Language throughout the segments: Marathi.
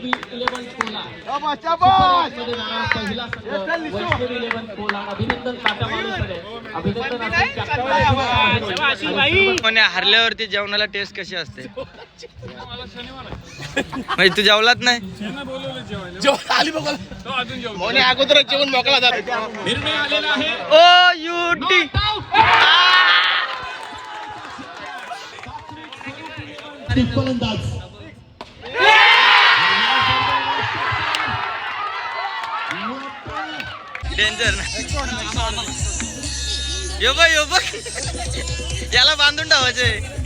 11 कोलाड पहिला वर्षभर 11 कोलाड अभिनंदन तात्या मालूकडे अभिनंदन कोणी हरल्यावरती जेवणाला टेस्ट कशी असते म्हणजे तू जेवलात नाही अगोदर जेवण मोकळा झाला निर्णय आलेला आहे ओ युटी डेंजर यो बघ याला बांधून ठेवायचे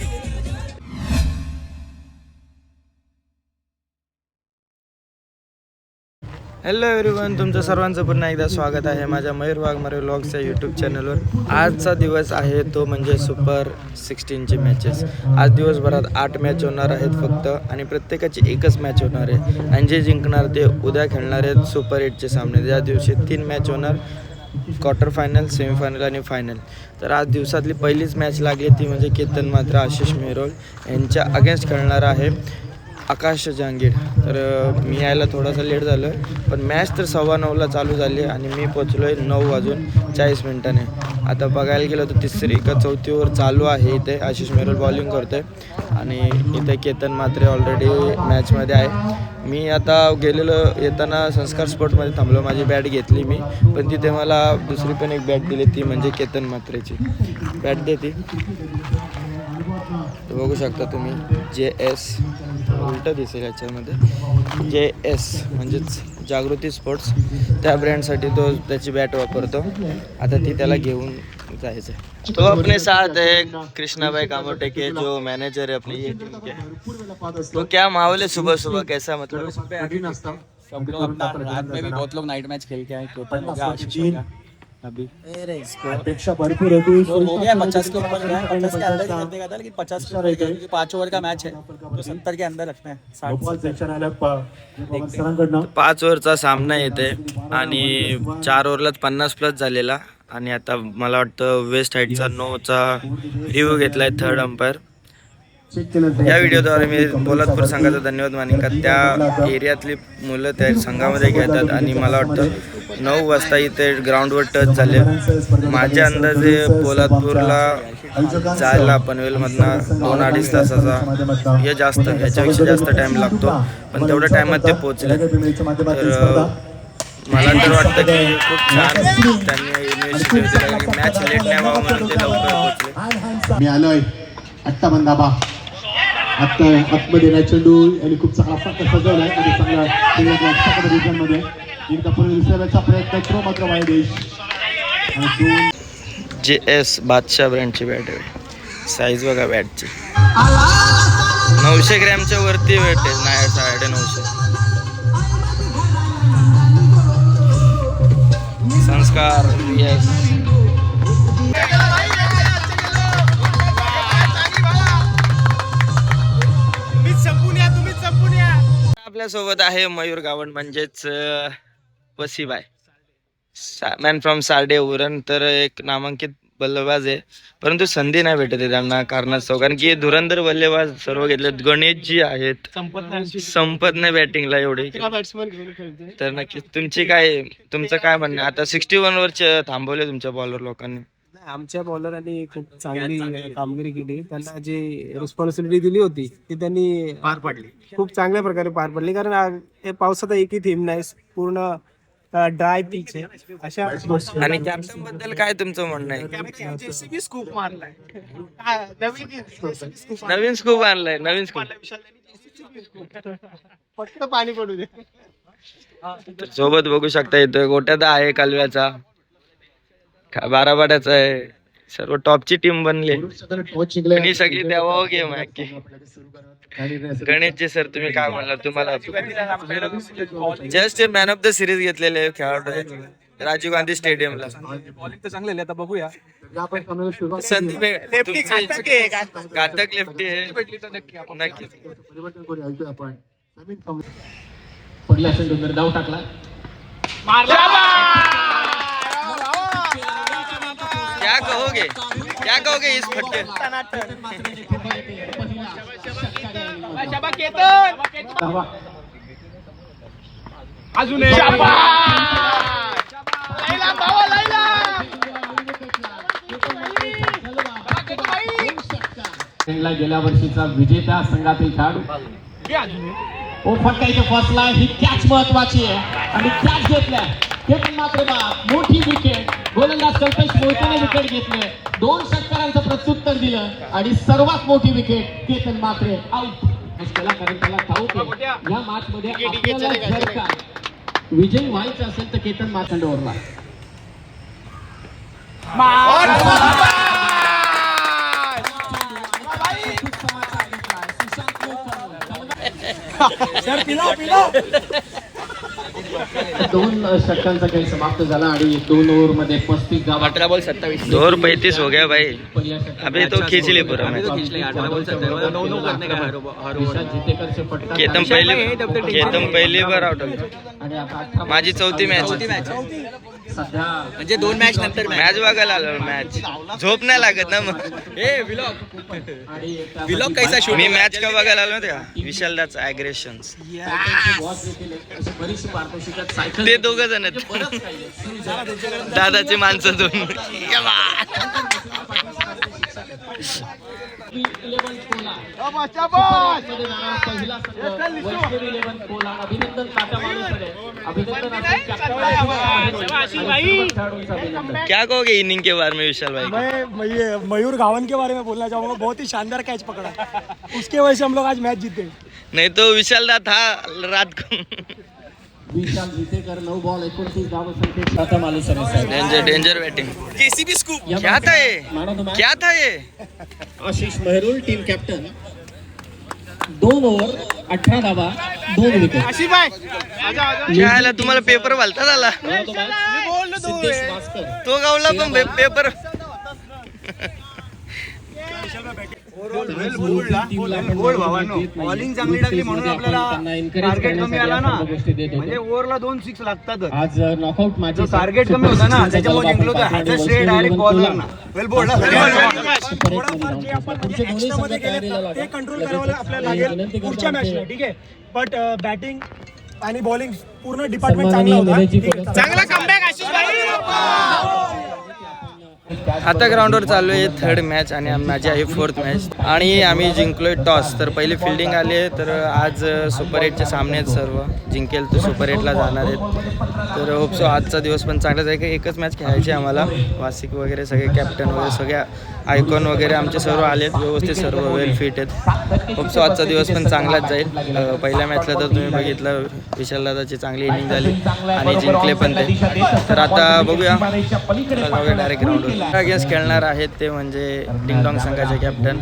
हॅलो एव्हरीवन, तुमचं सर्वांचं पुन्हा एकदा स्वागत आहे माझ्या मयूर वाघमारे व्लॉग्सच्या यूट्यूब चॅनलवर. आजचा दिवस आहे तो म्हणजे सुपर 16ची मॅचेस. आज दिवसभरात 8 मॅच होणार आहेत फक्त आणि प्रत्येकाची एकच मॅच होणार आहे आणि जे जिंकणार ते उद्या खेळणार आहेत सुपर 8चे सामने. ज्या दिवशी 3 मॅच होणार, क्वार्टर फायनल, सेमीफायनल आणि फायनल. तर आज दिवसातली पहिलीच मॅच लागली ती म्हणजे केतन मात्रा आशिष मेहरोल यांच्या अगेन्स्ट खेळणार आहे आकाश जहांगीर. तर मी यायला थोडासा लेट झालं पण मॅच तर 9:15ला चालू झाली आणि मी पोचलो आहे 9:40 आता बघायला गेलं तर 3री का 4थी ओव्हर चालू आहे. इथे आशिष मेहरोल बॉलिंग करतो आहे आणि इथे केतन मात्रे ऑलरेडी मॅचमध्ये आहे. मी आता गेलेलो येताना संस्कार स्पोर्टमध्ये थांबलो, माझी बॅट घेतली मी, पण तिथे मला दुसरी पण एक बॅट दिली, ती म्हणजे केतन मात्रेची बॅट देते. बघू शकता तुम्ही JS उलटं दिसेल याच्यामध्ये, JS म्हणजेच जागृती स्पोर्ट्स, त्या ब्रँडसाठी तो त्याची बॅट वापरतो. आता ती त्याला घेऊन जायचं आहे. तो अपने साथ है कृष्णा भाई कामोटे के जो मैनेजर है अपनी ये टीम के. तो क्या माहौल है सुबह सुबह, कैसा मतलब सब लोग रात में भी बहुत लोग नाइट मैच खेल के आए. अभी अपेक्षा भरपूर होती हो गया 50 के ऊपर गया, 50 के अंदर करने का था लेकिन 50 के ऊपर क्योंकि 5 ओवर का मैच है तो 70 के अंदर रखते हैं. 5 ओव्हरचा सामना येते आणि 4 ओव्हरलाच 50+ झालेला. आणि आता मला वाटतं वेस्ट हाईटचा 9चा रिव्ह्यू घेतलाय थर्ड अंपायर. या व्हिडिओद्वारे मी पोलादपूर संघाचा धन्यवाद मानेन का त्या एरियातली मुलं त्या संघामध्ये घेतात आणि मला वाटतं 9 वाजता इथे ग्राउंडवर टच झाले. माझ्या अंदाजे पोलादपूरला जायला पनवेलमधनं 2-2.5 तासाचा हे जास्त, याच्यापेक्षा जास्त टाईम लागतो, पण तेवढ्या टायमात ते पोचले. तर मला तर वाटतं की खूप छान त्यांनी इनिशिएटिव्ह घेतली की मॅच लेट नाही व्हावं म्हणून ते लवकर पोचले. मी आलोय आत्ता बंदाबा आता आतमध्ये चेंडू आणि खूप चांगला फटका सजवलाय आणि चांगला इनका दुसऱ्याचा प्रयत्न करू मात्र वायदेश. JS बादशाह ब्रँडची बॅट आहे. साईज बघा बॅटची 900 ग्रॅमच्या वरती वेट आहे, नाही 950. संस्कार येस आपल्या सोबत आहे मयूर गावंड म्हणजेच वसीबाय, मॅन फ्रॉम सार्डे उरण. तर एक नामांकित बल्लेबाज आहे परंतु संधी नाही भेटत आहे त्यांना कारणास्तव, कारण की धुरंधर बल्लेबाज सर्व घेतलेत. गणेश जी आहेत संपत नाही बॅटिंगला एवढे. तर नक्कीच तुमचं काय म्हणणं, आता 61 वर थांबवले तुमच्या बॉलर लोकांनी. आमच्या बॉलरांनी खूप चांगली कामगिरी केली. त्यांना जी रिस्पॉन्सिबिलिटी दिली होती ती त्यांनी पार पाडली, खूप चांगल्या प्रकारे पार पडली. कारण पावसात एकही थेंब नाही, पूर्ण ड्राय पिच आहे अशा. आणि कॅप्टन बद्दल काय तुमचं म्हणणं आहे? नवीन स्कूप आणलाय, नवीन स्कूप फक्त पाणी पडू दे. सोबत बघू शकता इथं गोट्यात आहे कालव्याचा, 12 बाट्याचा आहे. सर्व टॉपची टीम बनली आणि सगळी देवा गेम आहे. गणेशजी सर तुम्ही काय म्हणला, तुम्हाला just man of the series घेतलेले खेळाडू राजीव गांधी स्टेडियमला. बॉलिंग तर चांगले आता बघूया. संधी घातक लेफ्टी आहे नक्की. पडला असेल धाव टाकला. क्या कहोगे इस फटके? अजून गेल्या वर्षीचा विजेता संघातील खेळाडू फटका इथे फसला. ही कॅच महत्वाची आहे आणि कॅच घेतल्या ते पण मात्र मोठी विकेट. गोलंदाज कल्पेश मोहितेने विकेट घेतले. 2 षटकारांचं प्रत्युत्तर दिलं आणि सर्वात मोठी विकेट केतन मात्रे आउट. कारण त्याला ठाऊक आहे या मॅच मध्ये आपल्याला जर का विजयी व्हायचं असेल तर केतन मार्तंड ओव्हरला. दोन षटकांचा खेळ समाप्त झाला आणि 2 ओव्हर मध्ये 35 धावा. 18 बॉल 27. 2 और 35 हो गया भाई. अभी तो खींच ले पूरा मैच. केतन पहिली बार आउट होतो. माझी 4थी मॅच. सध्या म्हणजे 2 मॅच नंतर मॅच बघायला आलो. मॅच झोप नाही लागत ना मग. विलॉग कैसा शूट. मी मॅच का बघायला आलो ना विशाल दाच अग्रेशन. बरीचशी पारदर्शकात सायकल ते 2 जण दादाची माणसं 2. 11 कोलाड पहिला संघ वैष्णवी 11 कोलाड. अभिनंदन ताटा मालूसरे. अभिनंदन क्या कहोगे इनिंग के बारे में विशाल भाई? मैं मयूर गावन के बारे में बोलना चाहूंगा. बहुत ही शानदार कैच पकड़ा. उसके वजह से हम लोग आज मैच जीते. नहीं तो विशाल दा था रात को. विशाल विटेकर 9 बॉल 29 धावांसंख्येत Tata Malusare. Danger batting. KCB scoop. क्या था ये? क्या था ये? Ashish Mehrul team captain. 2 over 18 धावा 2 विकेट. काय तुम्हाला पेपर घालता झाला सिद्धेश भास्कर. तो गावला पण पेपर. बॉलिंग चांगली टाकली म्हणून आपल्याला टार्गेट कमी आला ना. म्हणजे ओव्हरला 2 6 लागतात. आज नॉकआउट मॅच टार्गेट कमी होता ना त्याच्यामुळे जिंकलो. तर ह्याचा श्रेय डायरेक्ट बॉलर ना. वेल बोल्ड. ते कंट्रोल करायला आपल्याला लागेल पुढच्या मॅचला. ठीक आहे. बट बॅटिंग आणि बॉलिंग पूर्ण डिपार्टमेंट चांगला होता. चांगला कमबॅक आशिष भाई. आता ग्राउंडवर चालू आहे 3rd मॅच आणि माझी आहे 4th मॅच आणि आम्ही जिंकलोय टॉस. तर पहिली फिल्डिंग आली आहे. तर आज सुपर 8चे सामने आहेत. सर्व जिंकेल तो सुपर 8ला जाणार आहेत. तर होप सो आजचा दिवस पण चांगलाच आहे. की एकच मॅच खेळायची आम्हाला. वासिक वगैरे सगळे कॅप्टन वगैरे सगळ्या आयकॉन वगैरे आमचे सर्व आलेत व्यवस्थित. सर्व वेल फिट आहेत. होप सो आजचा दिवस पण चांगलाच जाईल. पहिल्या मॅचला तर तुम्ही बघितलं विशाल दादाची चांगली इनिंग झाली आणि जिंकले पण ते. तर आता बघूया डायरेक्ट ग्राउंडवर अगेन्स्ट खेळणार आहेत ते म्हणजे डिंगडॉंग संघाचे कॅप्टन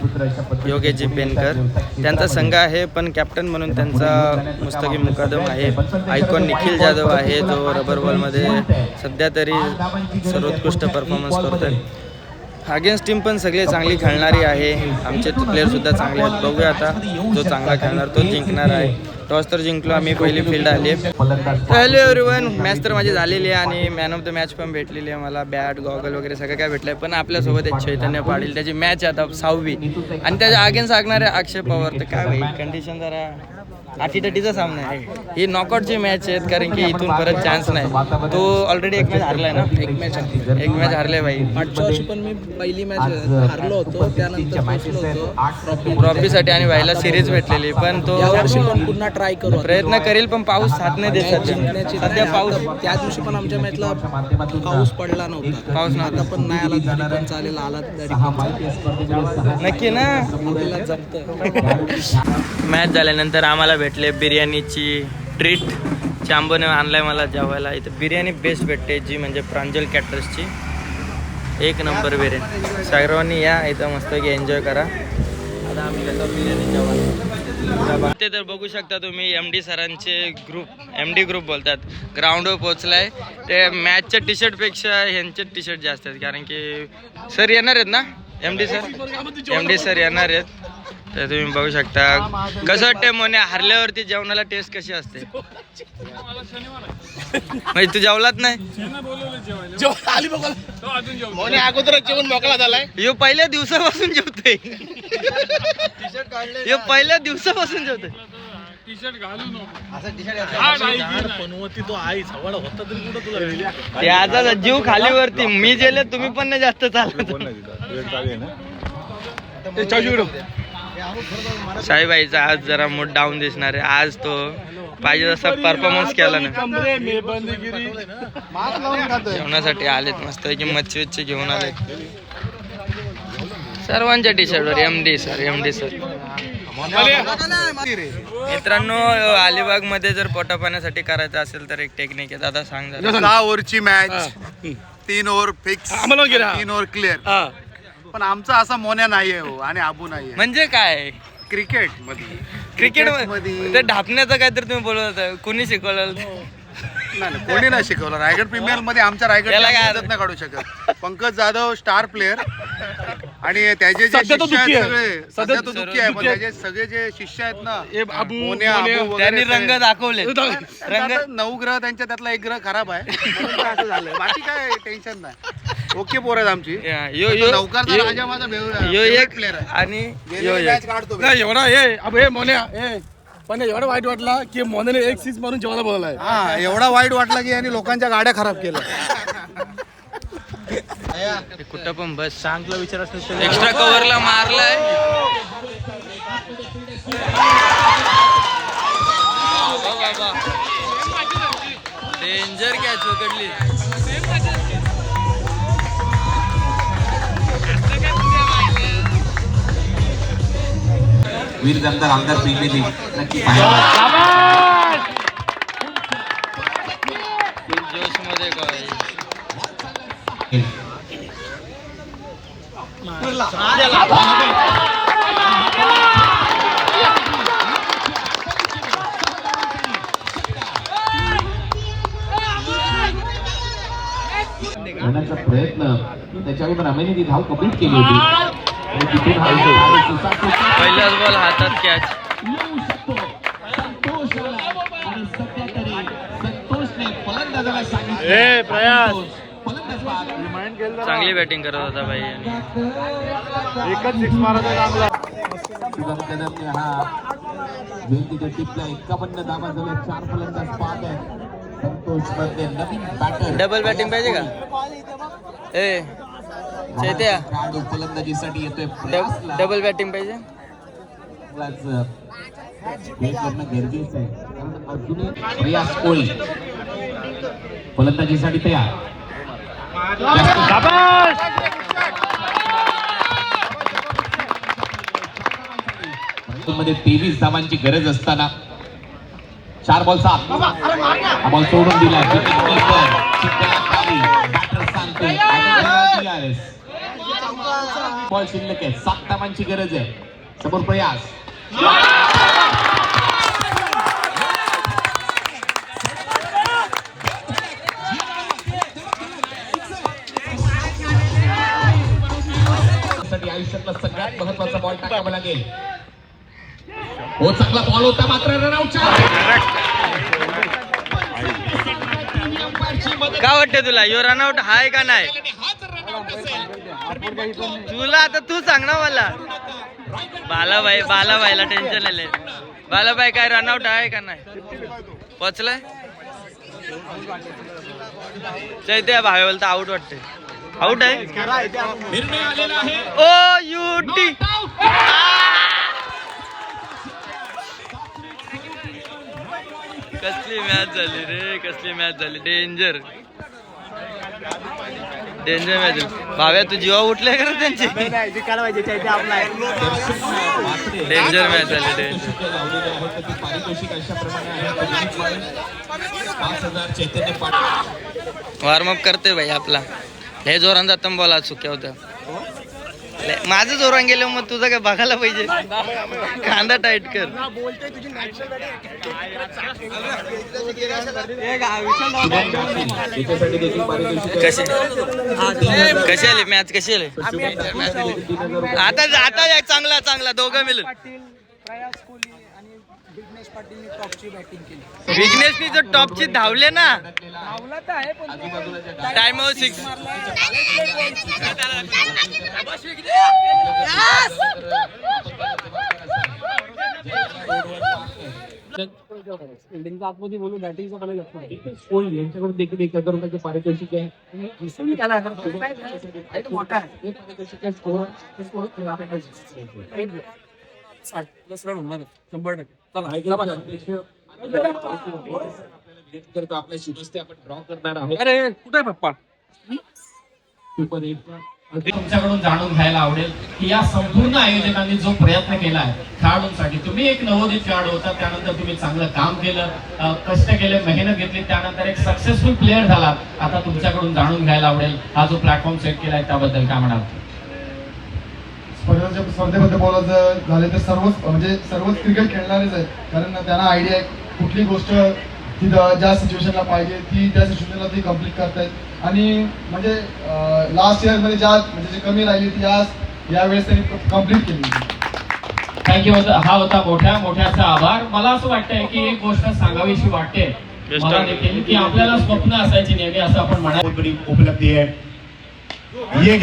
योगेशजी पेनकर. त्यांचा संघ आहे पण कॅप्टन म्हणून त्यांचा मुस्तकी मुकादम आहे. आयकॉन निखिल जाधव आहे जो रबर बॉलमध्ये सध्या तरी सर्वोत्कृष्ट परफॉर्मन्स करतोय. अगेन्स्ट टीम पण सगळे चांगली खेळणारी आहे. आमचे प्लेयरसुद्धा चांगले आहेत. बघूया आता जो चांगला खेळणार तो जिंकणार आहे. टॉस तर जिंकलो आम्ही. पहिली फील्ड आली आहे. Hello everyone. मॅच तर माझी झालेली आहे आणि मॅन ऑफ द मॅच पण भेटलेली आहे मला. बॅट गॉगल वगैरे सगळं काय भेटलं आहे. पण आपल्यासोबत एक चैतन्य पाटील त्याची मॅच आहे आता 6वी आणि त्याच्या अगेन्स्ट लागणारे अक्षय पवार. तर काय भाई कंडिशन जरा आटीतटीचा सामना आहे. ही नॉकआउटची मॅच आहेत कारण की इथून परत चान्स नाही. तो ऑलरेडी एक मॅच हारलाय ना. एक मॅच हारले भाई. मागच्या वर्षी पण मी पहिली मॅच हारलो होतो. त्यानंतर ट्रॉफीसाठी आणि व्हायला सिरीज भेटलेली पण तो पण पुन्हा ट्राय करू. प्रयत्न करेल पण पाऊस साथ नाही देत सध्या. पाऊस त्या दिवशी पण आमच्या मॅचला पाऊस पडला नव्हता. पाऊस नव्हता. पण नाही आला तरी पण चालेल. आला तरी पण नक्की ना. आपल्याला जमतं. मॅच झाल्यानंतर आम्हाला भेटले बिर्याणीची ट्रीट. चांबोने आणलाय मला जेवायला. इथं बिर्याणी बेस्ट भेटते जी म्हणजे प्रांजल कॅटर्सची 1 नंबर बिर्याणी. सर्वांनी या इथं मस्त की एन्जॉय करा. आता आम्ही बिर्याणी जेवायला ते तर बघू शकता तुम्ही MD सरांचे MD ग्रुप बोलतात ग्राउंडवर पोहोचलाय. ते मॅचच्या टी शर्टपेक्षा ह्यांचे टी शर्ट जास्त आहेत कारण की सर येणार आहेत ना. MD सर येणार आहेत. तर तुम्ही बघू शकता कसं वाटतंय मोने हारल्यावरती जेवणाला टेस्ट कशी असते. म्हणजे तू जेवलात नाही. अगोदरच जेवण मोकळा झालाय. यो पहिल्या दिवसापासून जेवतोय. यो पहिल्या दिवसापासून जेवतोय. त्याचा जीव खालीवरती मी गेले तुम्ही पण नाही जास्त चालत साईबाईचा आज जरा मूड डाऊन दिसणार आहे. आज तो पाहिजे तसा परफॉर्मन्स केला ना. जेवणासाठी आलेत मस्त की मच्छी घेऊन आलेत सर्वांच्या टी शर्टवर एमडी सर. मित्रांनो अलिबाग मध्ये जर पोटा पाण्यासाठी करायचं असेल तर एक टेक्निक आहे. दादा सांग जरा. 6 ओव्हरची match 3 over fix 3 over clear. पण आमचा असा मोन्या नाहीये हो आणि आबू नाहीये. म्हणजे काय क्रिकेट क्रिकेट मध्ये ते ढापण्याचं काहीतरी तुम्ही बोलत होता. कुणी शिकवलं? नाही कोणी नाही शिकवलं. रायगड प्रीमियर मध्ये आमच्या त्याला काय रायगड नाही काढू शकत. पंकज जाधव स्टार प्लेअर आणि त्याचे जे शिष्य आहेत सगळे सध्या तो दुःखी आहे पण त्याचे सगळे जे शिष्य आहेत ना मोन्या, आबू वगैरे त्यांनी रंग सगळे. दाखवले. रंग 9 ग्रह त्यांच्या त्यातला 1 ग्रह खराब आहे म्हणून ते असं झालंय. बाकी काय टेन्शन नाही. ओके पोर आहेत आमची. नौकारचा राजा माझा यो एक प्लेअर आहे आणि यो एक. मॅच काढतो नाही एवढा हे मोन्या पण एवढा वाईट वाटला की मोन्याने एक सिक्स मारून जेवायला बोललाय. हा एवढा वाईट वाटला की यांनी लोकांच्या गाड्या खराब केल्या. कुठं पण बस सांगला विचार एक्स्ट्रा कव्हरला मारलाय. डेंजर कॅच पकडली. वीर दमदार आमदार प्रीमियर लीग नक्की पाहायला. जोश मध्ये काय होण्याचा प्रयत्न त्याच्यावर रमेशने ती धाव कंप्लीट केली होती आणि तिथून हा पहिलाच बॉल हातात कॅच. येऊ शकतो. संतोष आला आणि सध्या तरी संतोषने फलंदाजाला सांगितलं फलंदाज बाद. चांगली बॅटिंग करत होता भाई. शुभम कदमने हा जयंतीच्या टिपला 51 धावा झाल्या. 4 फलंदाज बाद आहेत. संतोष मध्ये नवीन बॅटर. डबल बॅटिंग पाहिजे का? ए चैत्या खेळाडू फलंदाजीसाठी येतोय प्रयासला. डबल बॅटिंग पाहिजे. भेट करणं गरजेचं आहे कारण अजूनही प्रयास कोळी फलंदाजीसाठी तयार. मध्ये 23 धावांची गरज असताना 4 बॉल 7 हा बॉल सोडून दिला. बॉल शिल्लक आहे. 7 धावांची गरज आहे. समोर प्रयास. आयुष्यातला सगळ्यात महत्वाचा बॉल टाकावा लागेल. हो चांगला बॉल होता मात्र रनआउटचा. काय वाटतं तुला यो रनआउट हाय का नाही? तुला आता तू सांग ना मला. बालाबाईला टेन्शन आले. बालाबाई काय रनआउट आहे का नाही? पोचलाय चैत्या भावे बोलता आउट वाटते. आउट आहे. निर्णय आलेला आहे. ओ युटी कसली मॅच झाली रे. कसली मॅच झाली. डेंजर मॅच झाली. भाव्या तू जीवा उठले का रे त्यांची? डेंजर मॅच झाली. डेंजर. पारितोषिक अशा प्रमाणे आहे. 5000 चैतन्य वॉर्मअप करते भाई आपला. लय जोरान जात बॉल आज चुक्या होत्या. माझं जोरान गेलं मग तुझं काय बघायला पाहिजे. कांदा टाईट कर. कशी आली मॅच? कशी आली आता चांगला दोघं मिळून. विघ्नेशनी जो टॉपची धावले ना टाइम 6. बिल्डिंगच्या आतमध्ये बोलू बॅटिंगचा मला लक्ष कोण यांच्याकडून देखील 1,000 रुपयाचे पारितोषिक आहे मोठा आहे पारितोषिक आहे आपल्या शिवस्ते आपण ड्रॉ करणार आहोत. अरे कुठे पप्पा तुमच्याकडून जाणून घ्यायला आवडेल की या संपूर्ण आयोजकांनी जो प्रयत्न केला आहे खेळाडूंसाठी. तुम्ही एक नवोदित खेळाडू होता, त्यानंतर तुम्ही चांगलं काम केलं, कष्ट केले, मेहनत घेतली, त्यानंतर एक सक्सेसफुल प्लेअर झाला. आता तुमच्याकडून जाणून घ्यायला आवडेल हा जो प्लॅटफॉर्म सेट केलाय त्याबद्दल काय म्हणाल? स्पर्धेबद्दल बोलायचं झाले तर सर्वच क्रिकेट खेळणारेच आहेत, कारण त्यांना आयडिया आहे कुठली गोष्ट ती ज्या सिच्युएशनला पाहिजे ती त्या सिच्युएशनला ती कम्प्लीट करतायत. आणि म्हणजे लास्ट इयर मध्ये जे कमी राहिली ती यावेळेस त्यांनी कम्प्लीट केली. थँक्यू. हा होता मोठ्याचा आभार. मला असं वाटतंय की एक गोष्ट सांगावीशी वाटते मला देखील की आपल्याला स्वप्न असायची नेहमी असं आपण म्हणाल. बहुत बड़ी उपलब्धि है ये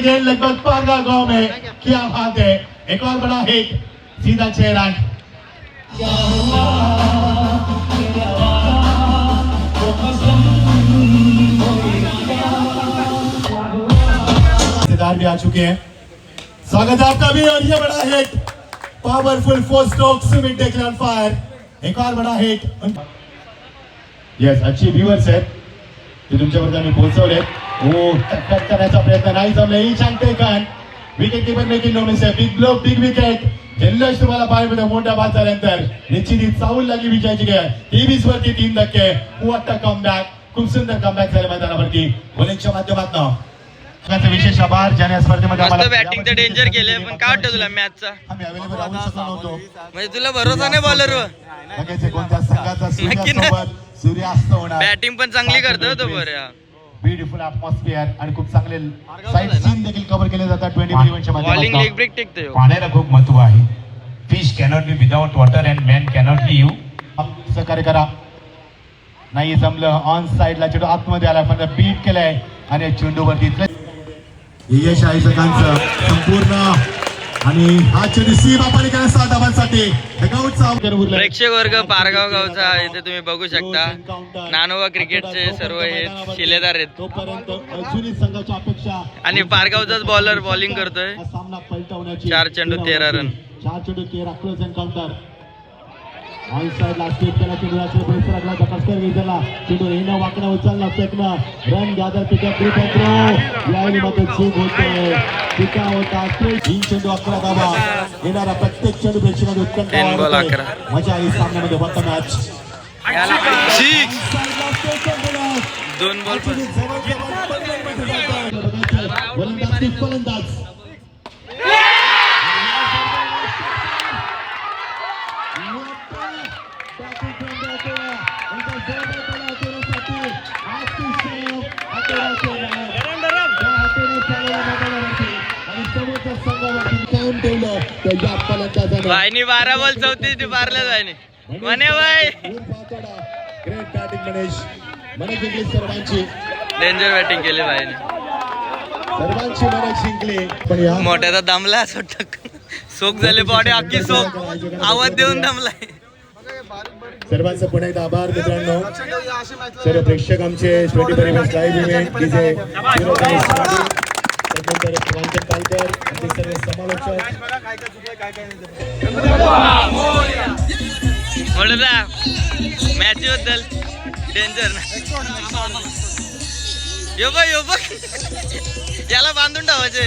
गेंद लगभग पारगा गांव में क्या बात है. एक और बड़ा हिट, सीधा 6 रन. भी आ चुके हैं. स्वागत है आपका भी. और ये बड़ा हिट, पावरफुल 4 स्ट्रोक सुमित टेकल फायर. एक और बड़ा हिट. यस, अच्छी व्यूअर्स आहेत ते तुमच्यापर्यंत मी पोहोचवले. हो, टक्कर करण्याचा प्रयत्न नाही जमले. Ishan taken, wicket keeper making no mistake. Big blow, big wicket. जल्लोष तुम्हाला पाहायला मोठ्या बाद झाल्यानंतर निश्चित चावल लागली विजयाची खेळ. 23 वरती 3 धक्के. What a comeback. खूप सुंदर कमबॅक झाले मैदानावरती बॉलिंगच्या माध्यमातून. विशेष आभार ज्याने या स्पर्धेमध्ये मस्त बॅटिंग तर डेंजर केले, पण काय वाटतं तुला मॅचचा? म्हणजे तुला भरोसा नाही बॉलरवर? कोणत्या संघाचा सूर्यास्त होणार. बॅटिंग पण चांगली करतो तो बरं. ब्युटिफुल ॲटमॉस्फिअर आणि खूप चांगले साईड सीन देखील कव्हर केले जातात 20 इव्हेंटच्या बॉलिंग माध्यमातून. लेग ब्रेक टेकतो. पाण्याला खूप महत्व आहे. Fish cannot be without water and man cannot be you. सहकार्य करा. नाही जमलं, ऑन साईडला चेंडू आतमध्ये आला, पण बीट केलाय आणि चेंडूवरती यश आहे सगळ्यांचं संपूर्ण. आणि हा चेंडू सीमा पालिकेच्या धावांसाठी प्रेक्षक वर्ग पारगाव गावचा इथे तुम्ही बघू शकता. नानोबा क्रिकेटचे सर्व हे शिलेदार आहेत तोपर्यंत अजूनही संघाच्या अपेक्षा. आणि पारगावचाच बॉलर बॉलिंग करतोय. सामना पलटवण्याची 4 चेंडू 13 रन. 4 चेंडू 13 क्लोज एन्काउंटर. ऑन साइड ला स्टेप केला चेंडू असेल प्रेस लागला धक्का विजयला. चेंडू येणं वाकणं उचलणं फेकणं run gather pick up group throw. यावेळी मात्र चूक होते. टिका होता 3 चेंडू 11 धावा. येणारा प्रत्येक चेंडू प्रेक्षकांना उत्कंठ 10 बॉल 11. मजा आली सामन्यामध्ये. What a match. 2 बॉल फलंदाज भाईनी 12 बॉल 34 मारल्या जायने. म्हणे भाई ग्रेट बॅटिंग मनेश जिंकली सर्वांची. डेंजर बॅटिंग केली भाईने. सर्वांची मनेश जिंकली. पण या मोठ्याचा दमला सोक झाले बॉडी अख्खी सोक आवाज देऊन दमलाय. सर्वांचं पुन्हा एकदा आभार मित्रांनो. सर्व प्रेक्षक आमचे शेवटी परिवेश लाईव्ह इव्हेंट तिचे त्यानंतर वांचन पालकर आमचे सर्व समालोचक. मोठा मॅच बद्दल डेंजर ना. यो बघ याला बांधून ठेवायचे.